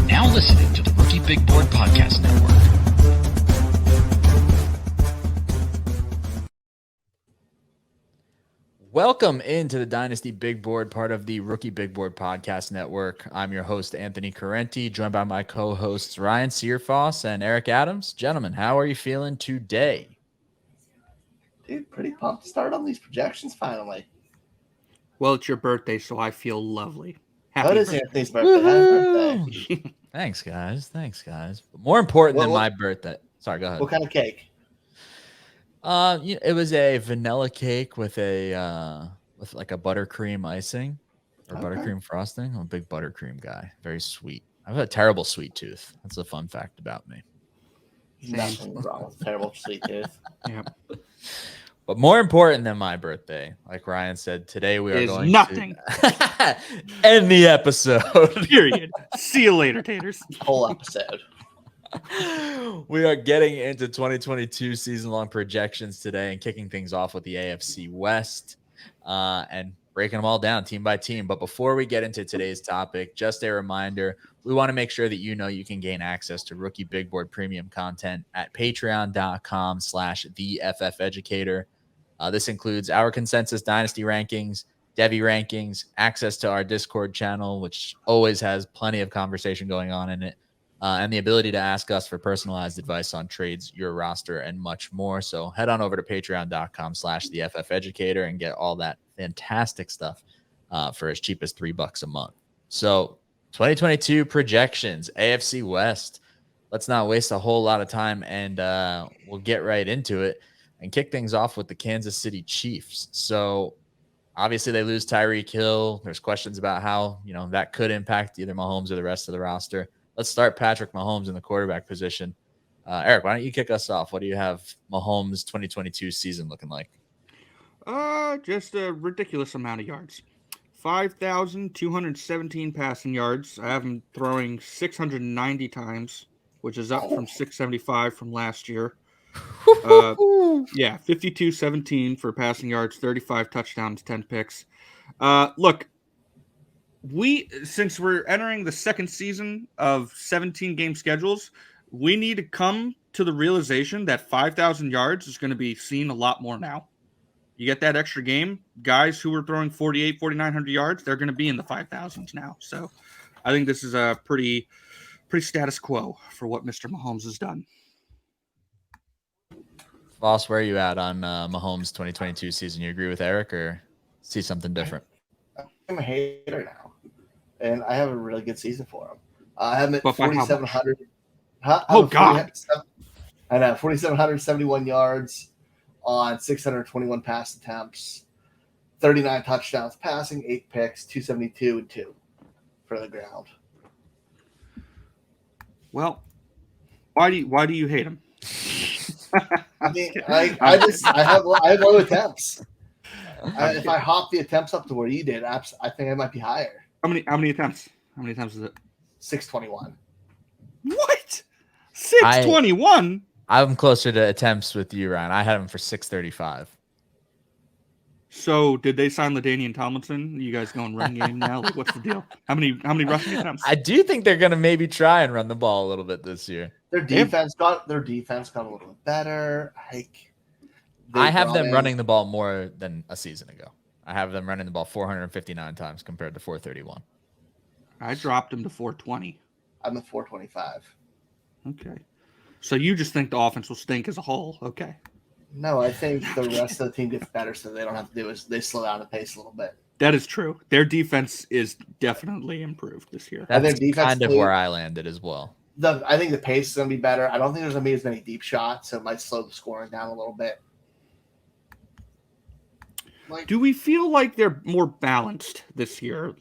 now listening to the Rookie Big Board Podcast Network. Welcome into the Dynasty Big Board, part of the Rookie Big Board Podcast Network. I'm your host, Anthony Carenti, joined by my co-hosts Ryan Searfoss and Eric Adams. Gentlemen, how are you feeling today? Dude, pretty pumped to start on these projections finally. Well, it's your birthday, so I feel lovely. What is Anthony's birthday? Happy birthday. Thanks, guys. But more important than my birthday. Sorry, go ahead. What kind of cake? It was a vanilla cake with a with a buttercream icing or buttercream frosting. I'm a big buttercream guy. Very sweet. I have a terrible sweet tooth. That's a fun fact about me. Nothing wrong with terrible sweet tooth. Yeah. But more important than my birthday, like Ryan said, today we are going to end the episode. Period. See you later, taters. Whole episode. We are getting into 2022 season-long projections today and kicking things off with the AFC West and breaking them all down team by team. But before we get into today's topic, just a reminder, we want to make sure that you know you can gain access to Rookie Big Board premium content at patreon.com/theFFeducator. This includes our consensus dynasty rankings, Devy rankings, access to our Discord channel, which always has plenty of conversation going on in it, and the ability to ask us for personalized advice on trades, your roster, and much more. So head on over to patreon.com/theFFeducator and get all that fantastic stuff for as cheap as $3 a month. So 2022 projections, AFC West. Let's not waste a whole lot of time, and we'll get right into it and kick things off with the Kansas City Chiefs. So obviously they lose Tyreek Hill. There's questions about how, that could impact either Mahomes or the rest of the roster. Let's start Patrick Mahomes in the quarterback position. Eric, why don't you kick us off? What do you have Mahomes' 2022 season looking like? Just a ridiculous amount of yards. 5,217 passing yards. I have him throwing 690 times, which is up from 675 from last year. 52-17 for passing yards, 35 touchdowns, 10 picks. Look, since we're entering the second season of 17-game schedules, we need to come to the realization that 5,000 yards is going to be seen a lot more now. You get that extra game, guys who were throwing 4,900 yards, they're going to be in the 5,000s now. So I think this is a pretty status quo for what Mr. Mahomes has done. Boss, where are you at on Mahomes' 2022 season? You agree with Eric or see something different? I'm a hater now, and I have a really good season for him. I have him at 4,700. Oh, God. I know, 4,771 yards on 621 pass attempts, 39 touchdowns passing, 8 picks, 272 and 2 for the ground. Well, why do you hate him? I mean, I have low attempps. If I hop the attempts up to where you did, I think I might be higher. How many attempts? How many attempts is it? 621. What? 621? I'm closer to attempts with you, Ryan. I had him for 635. So did they sign LaDainian Tomlinson? You guys going run game now? Like, what's the deal? How many rushing attempts? I do think they're gonna maybe try and run the ball a little bit this year. Their defense got a little bit better. I have them running the ball more than a season ago. I have them running the ball 459 times compared to 431. I dropped them to 420. I'm at 425. Okay. So you just think the offense will stink as a whole. Okay. No, I think the rest of the team gets better, so they don't have to do is they slow down the pace a little bit. That is true. Their defense is definitely improved this year. That's kind of where I landed as well. I think the pace is going to be better. I don't think there's going to be as many deep shots, so it might slow the scoring down a little bit. Do we feel like they're more balanced this year?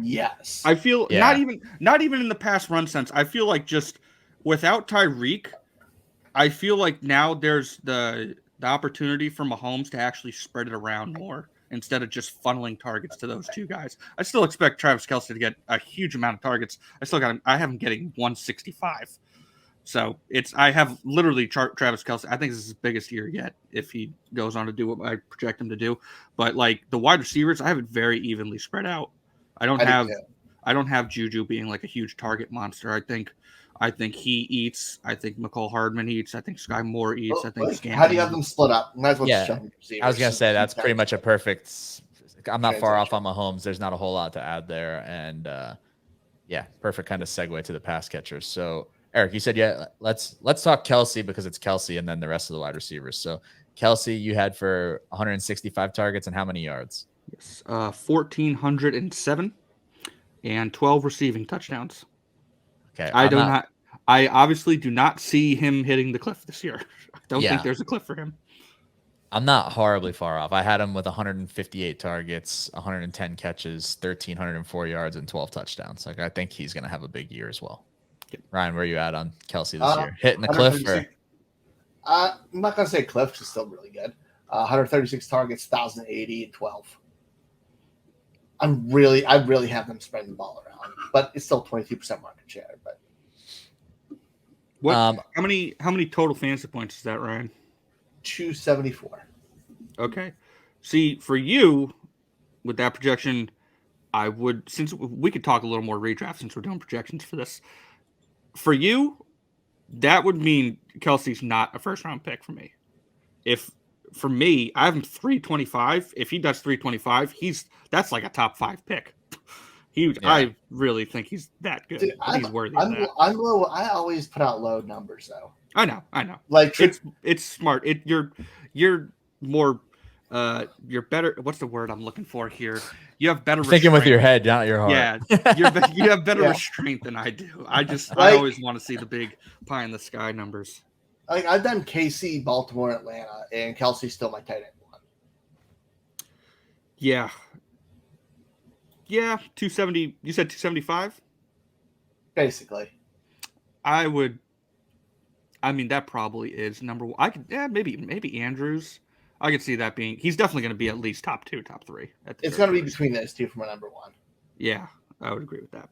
Yes. I feel not even in the pass run sense. I feel like just without Tyreek, I feel like now there's the opportunity for Mahomes to actually spread it around more instead of just funneling targets to those two guys. I still expect Travis Kelce to get a huge amount of targets. I have him getting 165. So I have literally Travis Kelce. I think this is his biggest year yet if he goes on to do what I project him to do. But the wide receivers, I have it very evenly spread out. I don't have I don't have Juju being like a huge target monster. I think he eats. I think McCall Hardman eats. I think Sky Moore eats. I think Scantling. How do you have them split up? Might as well just Yeah, jump receivers. I was gonna say that's pretty much a perfect. I'm not far off transition. on Mahomes. There's not a whole lot to add there, and yeah, perfect kind of segue to the pass catchers. So Eric, you said let's talk Kelsey because it's Kelsey, and then the rest of the wide receivers. So Kelsey, you had for 165 targets and how many yards? Yes, 1,407 and 12 receiving touchdowns. Okay, I obviously do not see him hitting the cliff this year. I don't think there's a cliff for him. I'm not horribly far off. I had him with 158 targets, 110 catches, 1,304 yards, and 12 touchdowns. Like I think he's going to have a big year as well. Yep. Ryan, where are you at on Kelsey this year? Hitting the cliff? Or? I'm not going to say cliff, which is still really good. 136 targets, 1,080, and 12. I really have them spreading the ball around, but it's still 22% market share. But what? How many total fantasy points is that, Ryan? 274. Okay. See, for you, with that projection, I would, since we could talk a little more redraft since we're doing projections for this. For you, that would mean Kelsey's not a first round pick for me. For me, I have him 325. If he does 325, that's like a top 5 pick. I really think he's that good. Dude, he's worthy of that. I'm low. I always put out low numbers though. I know. Like it's smart. You're more you're better. What's the word I'm looking for here? You have better thinking with your head, not your heart. Yeah, you have better restraint than I do. I always want to see the big pie in the sky numbers. Like I've done KC, Baltimore, Atlanta, and Kelsey's still my tight end one. Yeah. 270. You said 275. Basically, that probably is number one. Maybe Andrews. I could see that being. He's definitely going to be at least top 2, top 3. It's going to be between those two for my number one. Yeah, I would agree with that.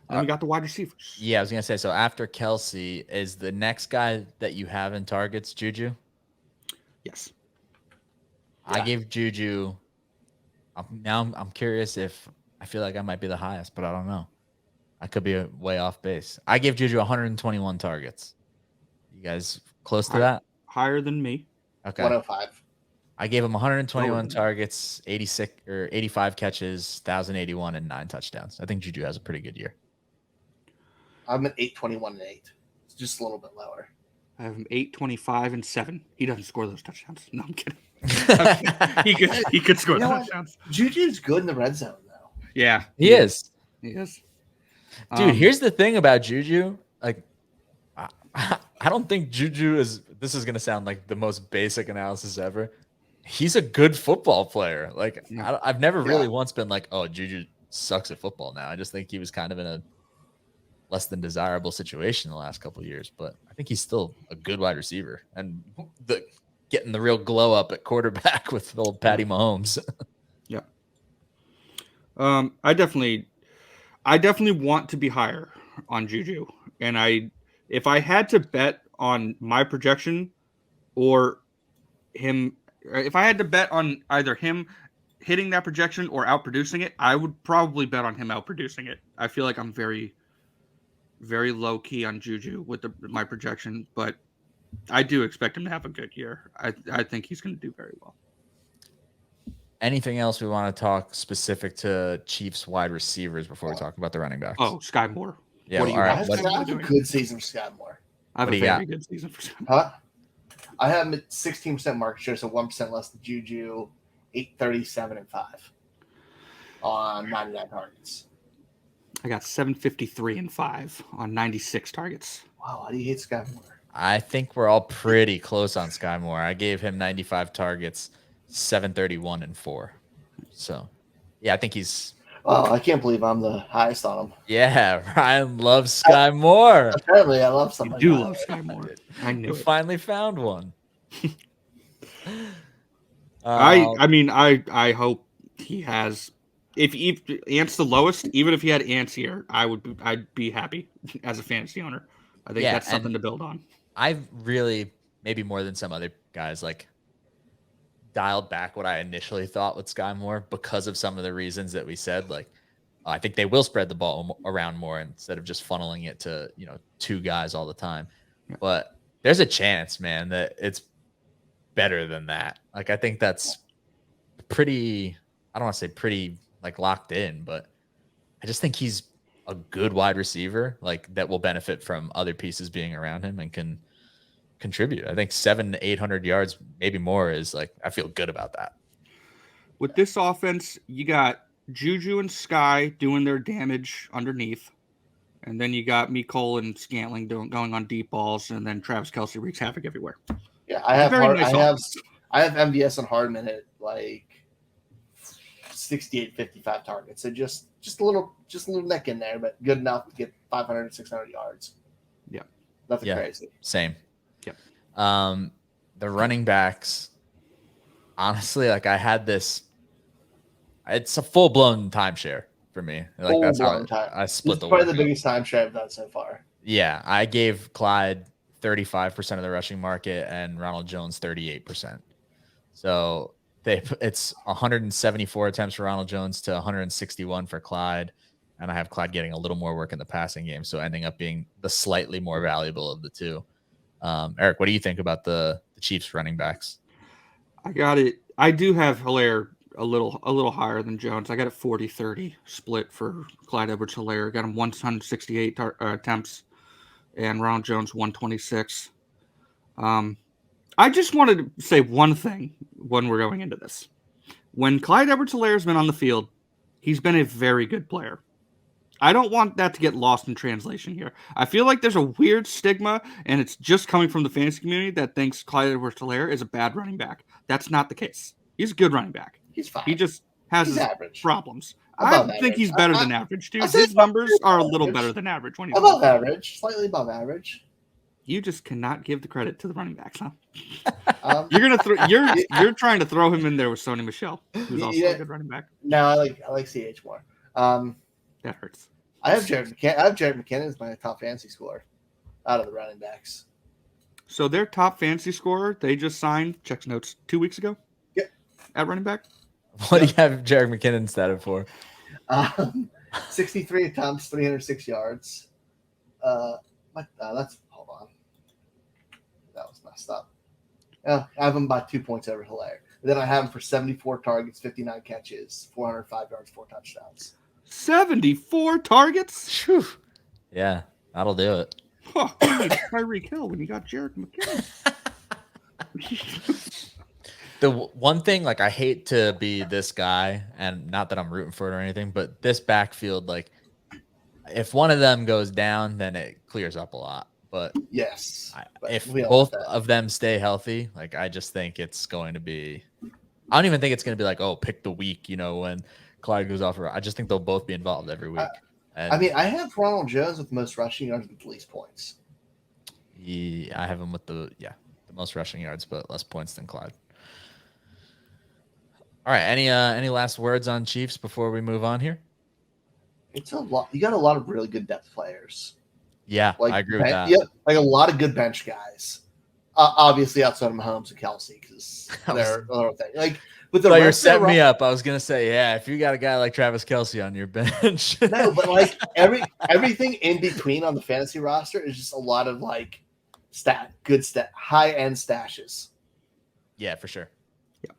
And we got the wide receivers. Yeah, I was going to say, so after Kelsey, is the next guy that you have in targets Juju? Yes. I gave Juju. I'm curious if I feel like I might be the highest, but I don't know. I could be way off base. I gave Juju 121 targets. You guys close to that? Higher than me. Okay. 105. I gave him 121 targets, 86 or 85 catches, 1,081 and 9 touchdowns. I think Juju has a pretty good year. I'm at 821 and 8. It's just a little bit lower. I have him 825 and 7. He doesn't score those touchdowns. No, I'm kidding. He could score touchdowns. Juju's good in the red zone though. Yeah, he is. He is. Dude, here's the thing about Juju. Like, I don't think Juju is. This is gonna sound like the most basic analysis ever. He's a good football player. Like, I've never really once been like, oh, Juju sucks at football now. I just think he was kind of in a less than desirable situation the last couple of years. But I think he's still a good wide receiver and getting the real glow up at quarterback with old Patty Mahomes. Yeah. I definitely want to be higher on Juju. And if I had to bet on my projection or him, if I had to bet on either him hitting that projection or outproducing it, I would probably bet on him outproducing it. I feel like I'm very, very low key on Juju with my projection, but I do expect him to have a good year. I think he's going to do very well. Anything else we want to talk specific to Chiefs wide receivers before we talk about the running backs? Oh, Sky Moore. Yeah, all right. I have a good season for Sky Moore. I have a very good season for Sky Moore. Huh? I have him at 16% market share, so 1% less than Juju, 837 and 5 on 99 targets. I got 753 and 5 on 96 targets. Wow, how do you hate Sky Moore? I think we're all pretty close on Sky Moore. I gave him 95 targets, 731 and 4. So, yeah, I think he's. Oh, I can't believe I'm the highest on him. Yeah, Ryan loves Sky Moore. Apparently, I love something. You do love Sky Moore. I knew it. Finally found one. I hope he has. If Ant's the lowest, even if he had Ants here, I'd be happy as a fantasy owner. I think that's something to build on. I've really, maybe more than some other guys, like dialed back what I initially thought with Sky Moore because of some of the reasons that we said. Like, I think they will spread the ball around more instead of just funneling it to, 2 guys all the time. Yeah. But there's a chance, man, that it's better than that. Like, I think that's pretty, I don't want to say pretty like locked in, but I just think he's a good wide receiver, like that will benefit from other pieces being around him and can contribute. I think 700 to 800 yards, maybe more, is like, I feel good about that. With this offense, you got Juju and Sky doing their damage underneath. And then you got Mecole and Scantling going on deep balls, and then Travis Kelce wreaks havoc everywhere. Yeah, I have nice I have MVS and Hardman at like 68, 55 targets. So just a little neck in there, but good enough to get 500 to 600 yards. Yeah. Nothing crazy. Same. Yep. The running backs, honestly, like I had this, it's a full-blown timeshare for me. Like that's how I split the probably work. the biggest timeshare I've done so far. Yeah, I gave Clyde 35% of the rushing market and Ronald Jones 38%. So it's 174 attempts for Ronald Jones to 161 for Clyde, and I have Clyde getting a little more work in the passing game, so ending up being the slightly more valuable of the two. Eric, what do you think about the Chiefs running backs? I got it. I do have Helaire a little higher than Jones. I got it 40-30 split for Clyde Edwards-Helaire. Got him 168 attempts and Ronald Jones 126. I just wanted to say one thing when we're going into this. When Clyde Edwards-Helaire has been on the field, he's been a very good player. I don't want that to get lost in translation here. I feel like there's a weird stigma, and it's just coming from the fantasy community that thinks Clyde Edwards-Helaire is a bad running back. That's not the case. He's a good running back. He's fine. He just has his average. Problems. Above I think he's better than average, dude. I His numbers are a little better than average when he's above average, slightly above average. You just cannot give the credit to the running backs, huh? You're trying to throw him in there with Sony Michel, who's also a good running back. No, I like CH more. That hurts. I have Jared McKinnon as my top fantasy scorer out of the running backs. So their top fantasy scorer, they just signed, checks notes, 2 weeks ago? Yep. At running back? What do you have Jared McKinnon statted for? 63 attempts, 306 yards. Hold on. That was messed up. I have him by 2 points over Helaire. Then I have him for 74 targets, 59 catches, 405 yards, 4 touchdowns. 74 targets? Whew. Yeah, that'll do it. Huh, Tyreek Hill when you got Jared McKinnon. The one thing, like, I hate to be this guy, and not that I'm rooting for it or anything, but this backfield, like, if one of them goes down, then it clears up a lot. But yes, if both of them stay healthy, like, I just think it's going to be. I don't even think it's going to be like, oh, pick the week, when Clyde goes off. I just think they'll both be involved every week. I have Ronald Jones with the most rushing yards with the least points. Yeah, I have him with the most rushing yards, but less points than Clyde. All right. Any last words on Chiefs before we move on here? It's a lot. You got a lot of really good depth players. Yeah, I agree with that. Yeah, like a lot of good bench guys. Obviously, outside of Mahomes and Kelce, because they're another thing. Like, but the you're setting me up. I was gonna say, yeah, if you got a guy like Travis Kelce on your bench, no, but like everything in between on the fantasy roster is just a lot of like high end stashes. Yeah, for sure. Yeah,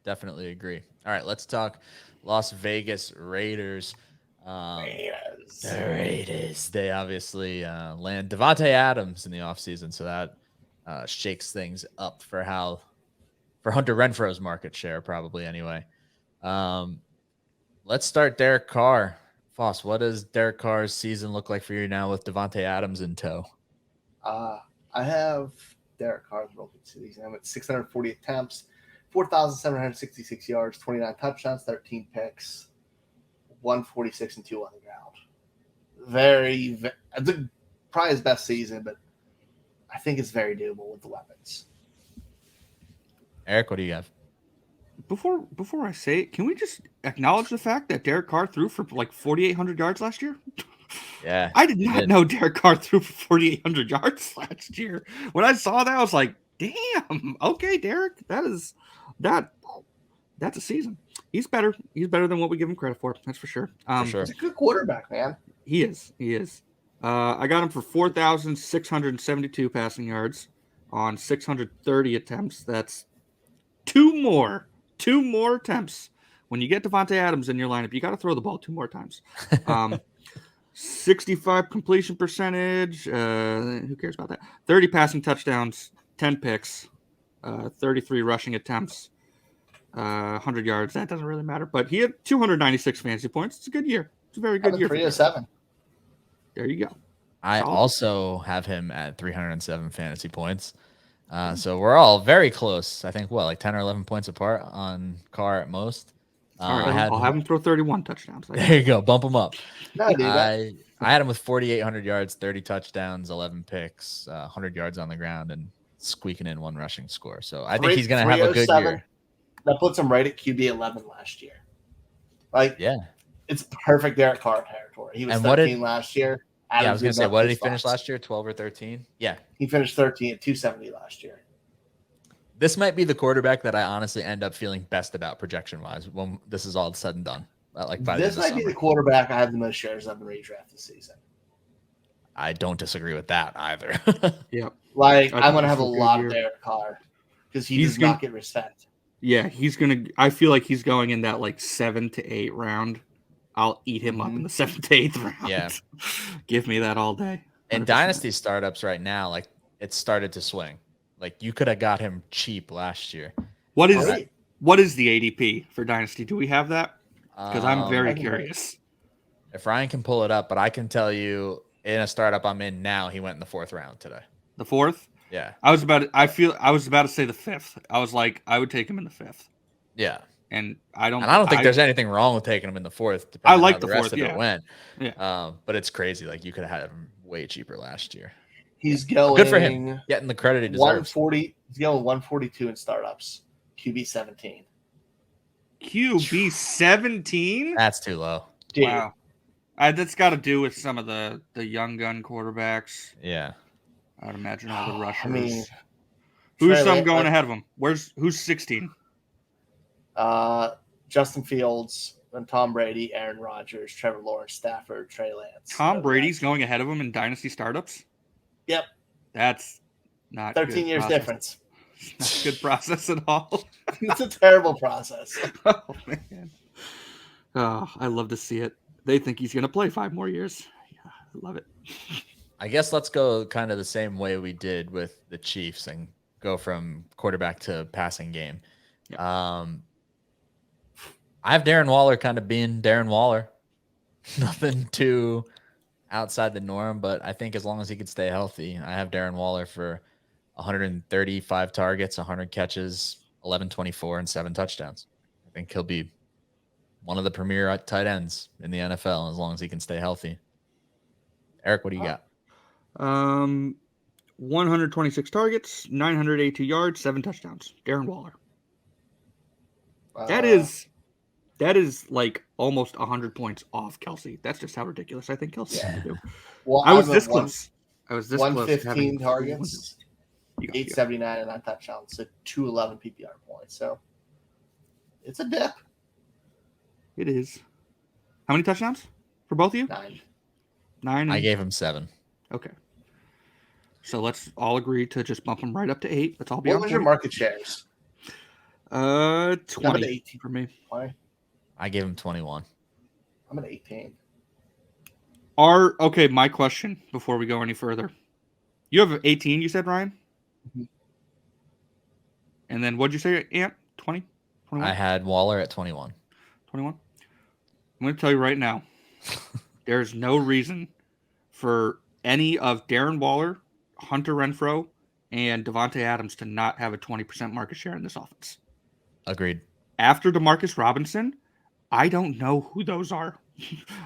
definitely agree. All right, let's talk Las Vegas Raiders. The Raiders. They obviously land Devontae Adams in the offseason, so that shakes things up for Hunter Renfro's market share, probably anyway. Let's start Derek Carr. Foss, what does Derek Carr's season look like for you now with Devontae Adams in tow? I have Derek Carr's rookie season. I'm at 640 attempts, 4,766 yards, 29 touchdowns, 13 picks, 146 and 2 on the ground. Probably his best season, but I think it's very doable with the weapons. Eric, what do you have? Before I say it, can we just acknowledge the fact that Derek Carr threw for like 4,800 yards last year? Yeah. I did not know Derek Carr threw for 4,800 yards last year. When I saw that, I was like, damn, okay, Derek, that's a season. He's better. He's better than what we give him credit for. That's for sure. sure. He's a good quarterback, man. He is. I got him for 4,672 passing yards on 630 attempts. That's two more attempts. When you get Devontae Adams in your lineup, you got to throw the ball 2 more times. 65 completion percentage. Who cares about that? 30 passing touchdowns, 10 picks, 33 rushing attempts, 100 yards. That doesn't really matter. But he had 296 fantasy points. It's a good year. It's a very good year. 307. There you go. I also have him at 307 fantasy points. So we're all very close. I think, like 10 or 11 points apart on Carr at most. All right, I'll have him throw 31 touchdowns. There you go. Bump him up. No, dude, I had him with 4,800 yards, 30 touchdowns, 11 picks, 100 yards on the ground, and squeaking in 1 rushing score. So I think he's going to have a good year. That puts him right at QB 11 last year. It's perfect Derek Carr territory. He was 13 last year. I was going to say, what did he finish last year? 12 or 13? Yeah. He finished 13 at 270 last year. This might be the quarterback that I honestly end up feeling best about projection-wise when this is all said and done. This might be the quarterback I have the most shares of in redraft this season. I don't disagree with that either. Yeah. I'm going to have a lot of Derek Carr because he does not get respect. Yeah, I feel like he's going in that 7 to 8 round. I'll eat him up in the 7th to 8th round. Yeah. Give me that all day. 100%. And Dynasty startups right now, it started to swing. You could have got him cheap last year. What is the ADP for Dynasty? Do we have that? Because I'm very curious. If Ryan can pull it up, but I can tell you in a startup I'm in now, he went in the 4th round today. The 4th? Yeah. I was about to say the 5th. I was like, I would take him in the 5th. Yeah. And I don't think there's anything wrong with taking him in the 4th. I like the the 4th. Yeah. It went. Yeah. But it's crazy. You could have had him way cheaper last year. He's going good for him. Getting the credit he deserves. 140. He's going 142 in startups. QB 17. QB 17? That's too low. Dude. Wow. That's got to do with some of the young gun quarterbacks. Yeah. I would imagine all the rushers. I mean, who's going ahead of him? Who's 16? Justin Fields and Tom Brady, Aaron Rodgers, Trevor Lawrence, Stafford, Trey Lance. Tom Brady's going ahead of him in dynasty startups? Yep. That's not 13 years difference. Not a good process at all. It's a terrible process. Oh, man. Oh, I love to see it. They think he's going to play 5 more years. Yeah, I love it. I guess let's go kind of the same way we did with the Chiefs and go from quarterback to passing game. Yep. I have Darren Waller kind of being Darren Waller. Nothing too outside the norm, but I think as long as he could stay healthy, I have Darren Waller for 135 targets, 100 catches, 11-24, and 7 touchdowns. I think he'll be one of the premier tight ends in the NFL as long as he can stay healthy. Eric, what do you got? 126 targets, 982 yards, 7 touchdowns. Darren Waller. That is almost 100 points off Kelsey. That's just how ridiculous I think Kelsey can do. Well, I was this close. 115 targets, 879 and 9 touchdowns, so 211 PPR points. So it's a dip. It is. How many touchdowns for both of you? 9. I gave him 7. Okay. So let's all agree to just bump him right up to 8. Let's all be. What was your market shares? 20 for me. 20. I gave him 21. I'm at 18. Okay, my question before we go any further. You have 18, you said, Ryan? Mm-hmm. And then what'd you say, Ant? 20? 21? I had Waller at 21. 21? I'm going to tell you right now, there's no reason for any of Darren Waller, Hunter Renfrow, and Devontae Adams to not have a 20% market share in this offense. Agreed. After DeMarcus Robinson, I don't know who those are.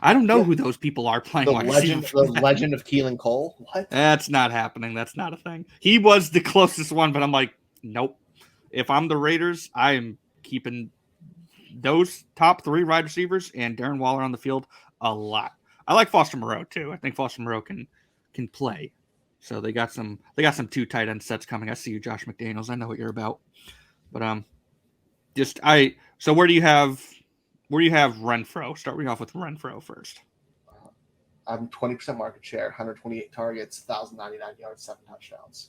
I don't know who those people are playing. The legend of Keelan Cole? What? That's not happening. That's not a thing. He was the closest one, but I'm like, nope. If I'm the Raiders, I am keeping those top 3 wide receivers and Darren Waller on the field a lot. I like Foster Moreau too. I think Foster Moreau can play. So they got some 2 tight end sets coming. I see you, Josh McDaniels. I know what you're about. But So where do you have Renfro? Start me off with Renfro first. I'm 20% market share, 128 targets, 1,099 yards, 7 touchdowns.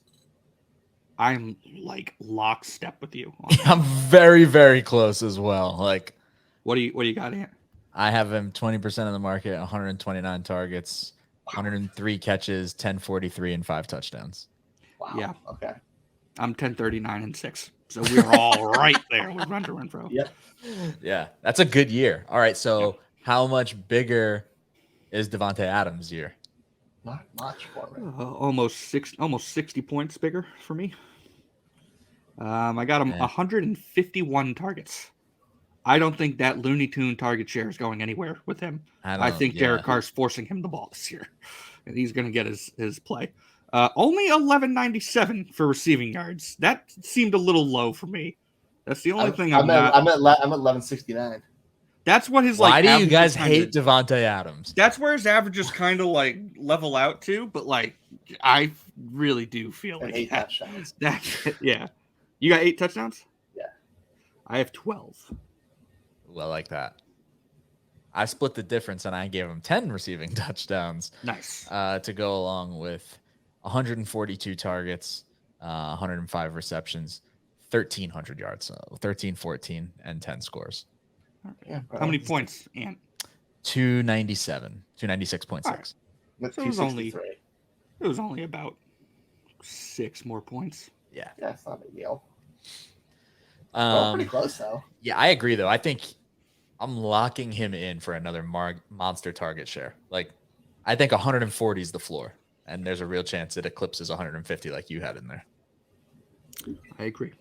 I'm like lockstep with you. I'm very, very close as well. Like, what do you got, Ant? I have him 20% of the market, 129 targets, 103 catches, 1043, and 5 touchdowns. Wow. Yeah. Okay. I'm 1039 and 6. So we're all right there with Renfro. Yep. Yeah, that's a good year. All right, so how much bigger is Devontae Adams' year? Not much for me. Almost 60 points bigger for me. I got him 151 targets. I don't think that Looney Tune target share is going anywhere with him. I think Derek Carr's forcing him the ball this year, and he's going to get his play. Only 1197 for receiving yards. That seemed a little low for me. That's the only thing I'm at 1169. That's what his Why like. do you guys hate Devontae Adams? That's where his averages kind of like level out to, but like I really do feel like 8 touchdowns. Yeah. You got 8 touchdowns? Yeah. I have 12. Well, like that. I split the difference and I gave him 10 receiving touchdowns. Nice. To go along with 142 targets, 105 receptions, 1,300 yards, 13, 14, and 10 scores. Yeah, how many points, Ant? 297, 296.6. Right. So it was only about 6 more points. Yeah. Yeah, it's not a big deal. Pretty close, though. Yeah, I agree, though. I think I'm locking him in for another monster target share. Like, I think 140 is the floor, and there's a real chance it eclipses 150 like you had in there. I agree.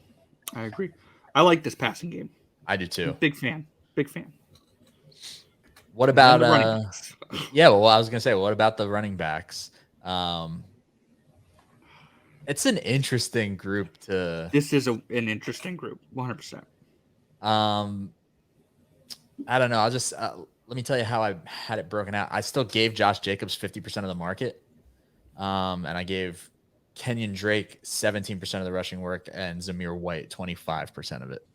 I like this passing game. I do, too. Big fan. What about running backs? Yeah, well, I was gonna say, what about the running backs? It's an interesting group to. This is an interesting group, 100%. I don't know. I'll just let me tell you how I had it broken out. I still gave Josh Jacobs 50% of the market, and I gave Kenyon Drake 17% of the rushing work and Zamir White 25% of it.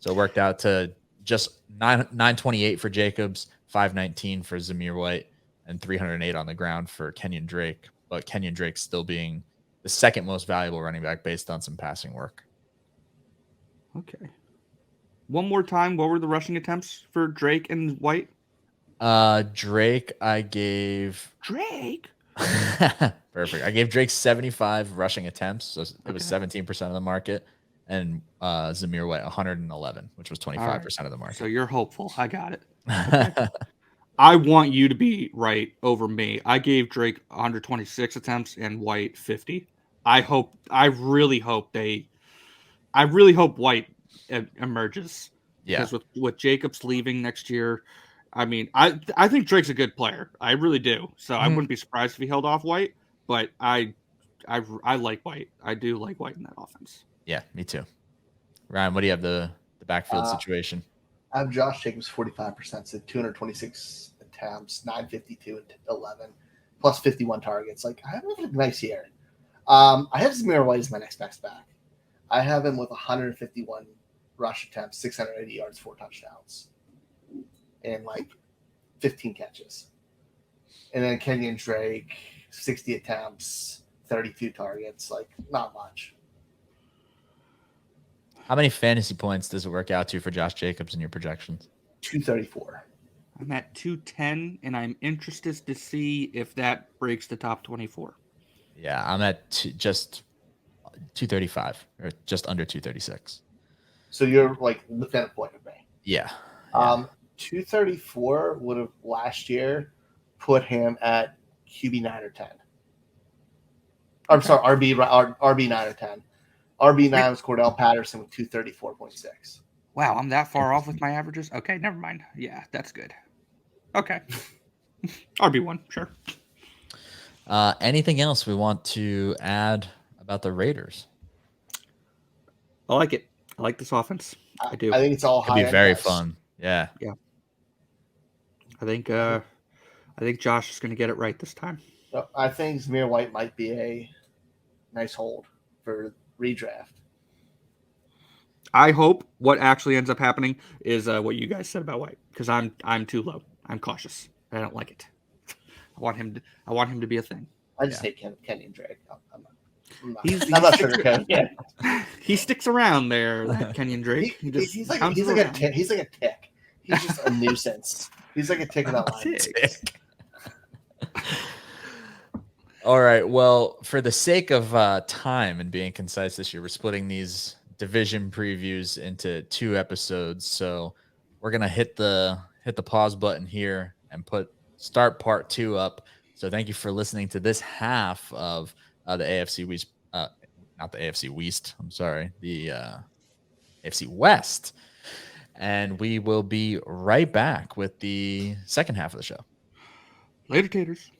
So it worked out to just 928 for Jacobs, 519 for Zamir White, and 308 on the ground for Kenyon Drake. But Kenyon Drake still being the second most valuable running back based on some passing work. Okay. One more time, what were the rushing attempts for Drake and White? Drake, I gave... Drake? Perfect. I gave Drake 75 rushing attempts, so it was 17% of the market, and Zamir White 111, which was 25% of the market. So you're hopeful. I got it. Okay. I want you to be right over me. I gave Drake 126 attempts and White 50. I really hope White emerges. Yeah. Because with Jacobs leaving next year, I mean, I think Drake's a good player. I really do. So I wouldn't be surprised if he held off White, but I like White. I do like White in that offense. Yeah, me too. Ryan, what do you have the backfield situation? I have Josh Jacobs 45%, so 226 attempts, 952 and 11, plus 51 targets. Like, I have a nice year. I have Zamir White as my next best back. I have him with 151 rush attempts, 680 yards, 4 touchdowns, and like 15 catches. And then Kenyon Drake, 60 attempts, 32 targets. Like, not much. How many fantasy points does it work out to for Josh Jacobs in your projections? 234. I'm at 210, and I'm interested to see if that breaks the top 24. Yeah, I'm at just 235, or just under 236. So you're like within a point of me. Yeah. 234 would have last year put him at QB 9 or 10. I'm sorry, RB 9 or 10. RB 9 was Cordell Patterson with 234.6. Wow, I'm that far off with my averages? Okay, never mind. Yeah, that's good. Okay. RB1, sure. Anything else we want to add about the Raiders? I like it. I like this offense. I do. I think it's all high. It'd be very fun. Yeah. Yeah. I think Josh is going to get it right this time. I think Zamir White might be a nice hold for redraft. I hope what actually ends up happening is what you guys said about White, because I'm too low. I'm cautious. I don't like it. I want him to be a thing. I just hate Kenyon Drake. I'm I'm not sugarcoating it. He sticks around there, that Kenyon Drake. He's like a tick. He's just a nuisance. He's like a tick in that line. Tick. All right. Well, for the sake of time and being concise this year, we're splitting these division previews into 2 episodes. So we're gonna hit the pause button here and start part 2 up. So thank you for listening to this half of the AFC West, not the AFC West. I'm sorry, the AFC West, and we will be right back with the second half of the show. Later, taters.